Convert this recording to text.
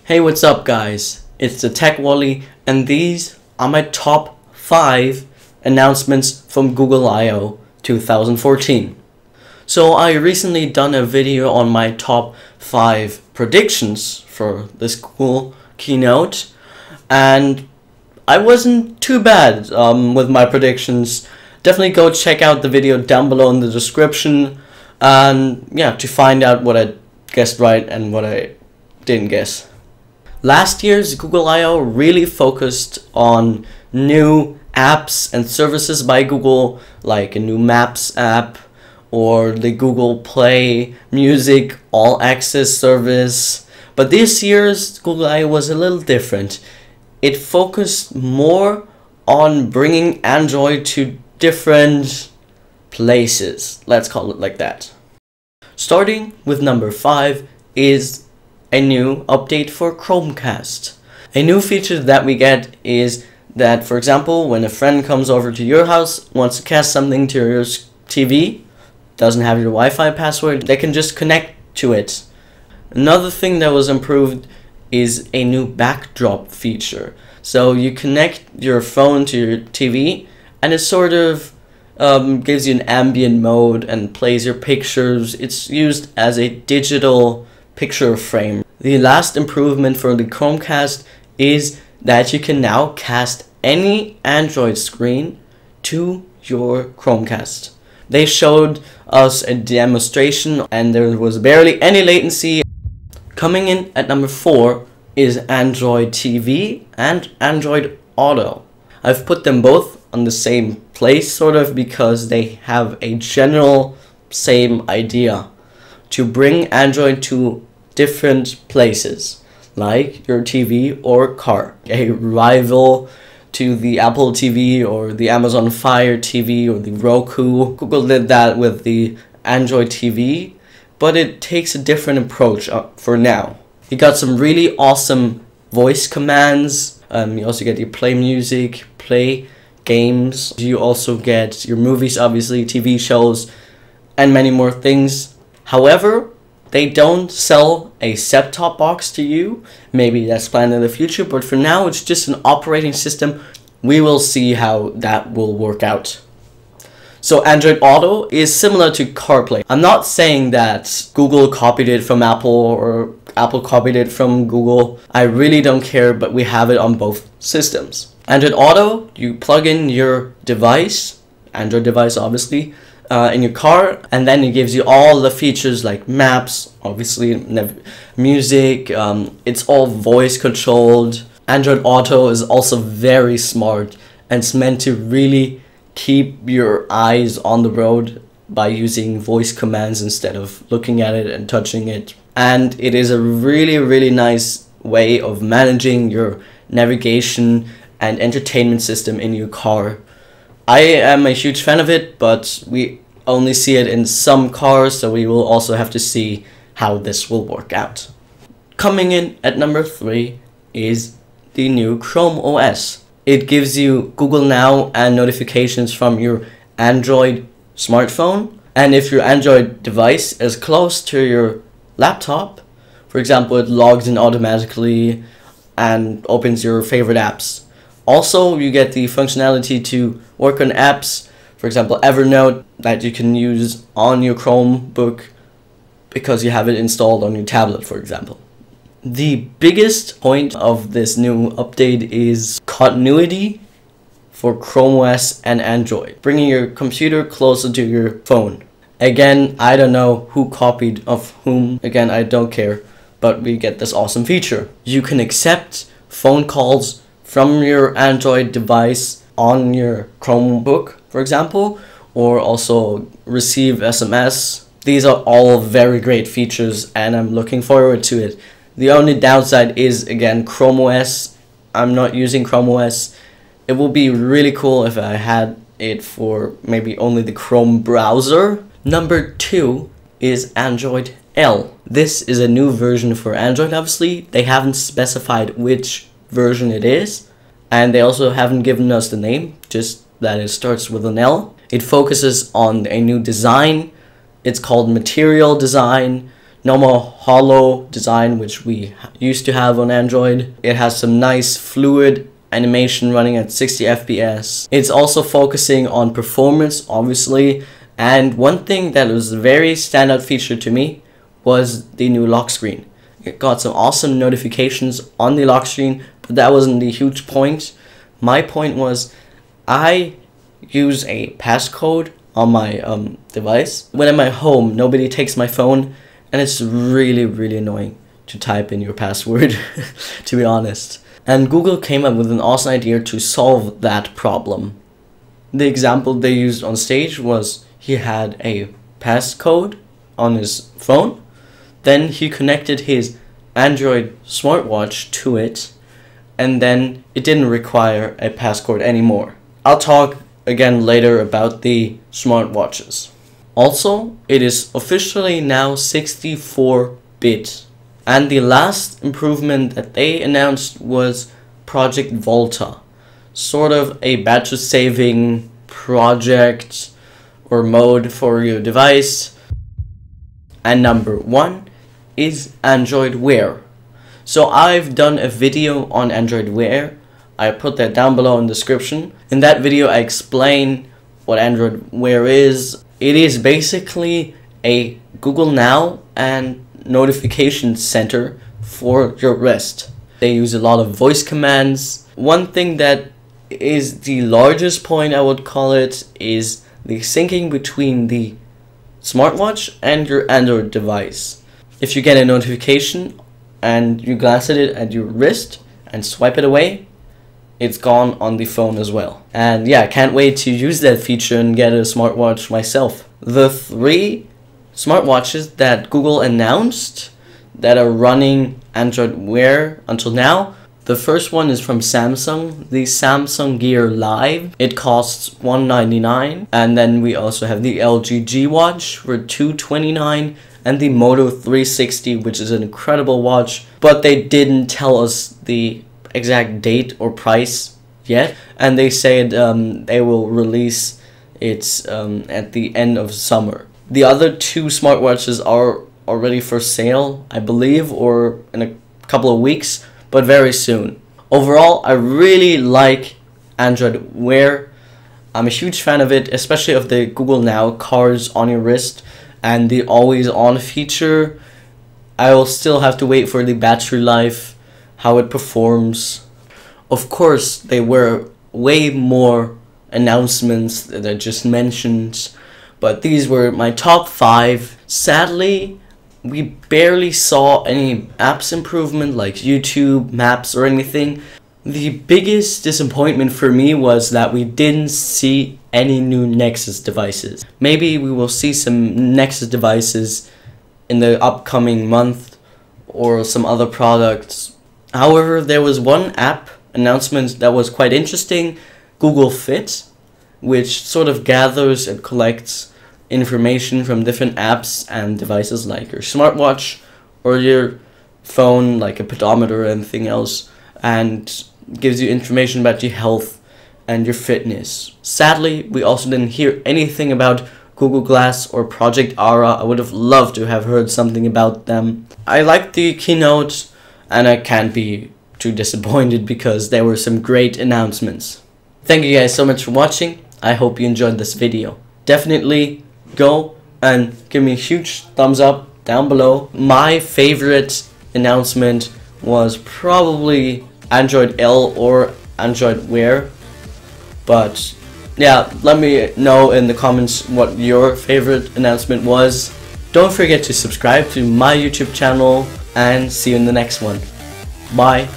Hey, what's up guys? It's the Tech Wally and these are my top 5 announcements from Google I/O 2014. So I recently done a video on my top 5 predictions for this cool keynote and I wasn't too bad with my predictions. Definitely go check out the video down below in the description and yeah, to find out what I guessed right and what I didn't guess. Last year's Google I/O really focused on new apps and services by Google, like a new Maps app or the Google Play Music All Access service. But this year's Google I/O was a little different. It focused more on bringing Android to different places, let's call it like that. Starting with number 5 is a new update for Chromecast. A new feature that we get is that, for example, when a friend comes over to your house, wants to cast something to your TV, doesn't have your Wi-Fi password, they can just connect to it. Another thing that was improved is a new backdrop feature. So you connect your phone to your TV and it sort of gives you an ambient mode and plays your pictures. It's used as a digital picture frame. The last improvement for the Chromecast is that you can now cast any Android screen to your Chromecast. They showed us a demonstration and there was barely any latency. Coming in at number 4 is Android TV and Android Auto. I've put them both on the same place sort of because they have a general same idea to bring Android to different places like your TV or car, a rival to the Apple TV or the Amazon Fire TV or the Roku. Google did that with the Android TV, but it takes a different approach for now. You got some really awesome voice commands. You also get your play music, play games. You also get your movies, obviously, TV shows, and many more things. However, they don't sell a set-top box to you. Maybe that's planned in the future, but for now it's just an operating system. We will see how that will work out. So Android Auto is similar to CarPlay. I'm not saying that Google copied it from Apple or Apple copied it from Google. I really don't care, but we have it on both systems. Android Auto, you plug in your device, Android device obviously, in your car, and then it gives you all the features like maps, obviously music, it's all voice controlled. Android Auto is also very smart and it's meant to really keep your eyes on the road by using voice commands instead of looking at it and touching it. And it is a really nice way of managing your navigation and entertainment system in your car. I am a huge fan of it, but we only see it in some cars, so we will also have to see how this will work out. Coming in at number 3 is the new Chrome OS. It gives you Google Now and notifications from your Android smartphone, and if your Android device is close to your laptop, for example, it logs in automatically and opens your favorite apps. Also, you get the functionality to work on apps, for example, Evernote, that you can use on your Chromebook because you have it installed on your tablet, for example. The biggest point of this new update is continuity for Chrome OS and Android, bringing your computer closer to your phone. Again, I don't know who copied of whom. Again, I don't care, but we get this awesome feature. You can accept phone calls from your Android device on your Chromebook, for example, or also receive SMS. These are all very great features and I'm looking forward to it. The only downside is, again, Chrome OS. I'm not using Chrome OS. It would be really cool if I had it for maybe only the Chrome browser. Number 2 is Andoid L. This is a new version for Android, obviously. They haven't specified which version it is, and they also haven't given us the name, just that it starts with an L. It focuses on a new design. It's called Material Design, normal hollow design, which we used to have on Android. It has some nice fluid animation running at 60 FPS. It's also focusing on performance, obviously. And one thing that was a very standout feature to me was the new lock screen. It got some awesome notifications on the lock screen, but that wasn't the huge point. My point was I use a passcode on my device. When I'm at home, nobody takes my phone, and it's really annoying to type in your password, to be honest. And Google came up with an awesome idea to solve that problem. The example they used on stage was he had a passcode on his phone, then he connected his Android smartwatch to it, and then it didn't require a passcode anymore. I'll talk again later about the smartwatches. Also, it is officially now 64-bit. And the last improvement that they announced was Project Volta. Sort of a battery saving project or mode for your device. And number 1 is Android Wear. So I've done a video on Android Wear. I put that down below in the description. In that video I explain what Android Wear is. It is basically a Google Now and notification center for your wrist. They use a lot of voice commands. One thing that is the largest point, I would call it, is the syncing between the smartwatch and your Android device. If you get a notification and you glance at it at your wrist and swipe it away, it's gone on the phone as well. And yeah, I can't wait to use that feature and get a smartwatch myself. The 3 smartwatches that Google announced that are running Android Wear until now. The first one is from Samsung, the Samsung Gear Live. It costs $199. And then we also have the LG G Watch for $229, and the Moto 360, which is an incredible watch, but they didn't tell us the exact date or price yet, and they said they will release it at the end of summer. The other 2 smartwatches are already for sale, I believe, or in a couple of weeks, but very soon. Overall, I really like Android Wear. I'm a huge fan of it, especially of the Google Now cards on your wrist and the always on feature. I will still have to wait for the battery life, how it performs. Of course, there were way more announcements that I just mentioned, but these were my top 5. Sadly, we barely saw any apps improvement like YouTube, Maps, or anything. The biggest disappointment for me was that we didn't see any new Nexus devices. Maybe we will see some Nexus devices in the upcoming month or some other products. However, there was one app announcement that was quite interesting, Google Fit, which sort of gathers and collects information from different apps and devices like your smartwatch or your phone, like a pedometer or anything else, and gives you information about your health and your fitness. Sadly, we also didn't hear anything about Google Glass or Project Aura. I would have loved to have heard something about them. I liked the keynote, and I can't be too disappointed because there were some great announcements. Thank you guys so much for watching. I hope you enjoyed this video. Definitely go and give me a huge thumbs up down below. My favorite announcement was probably Andoid L or Android Wear, but yeah, let me know in the comments what your favorite announcement was. Don't forget to subscribe to my YouTube channel, and see you in the next one. Bye.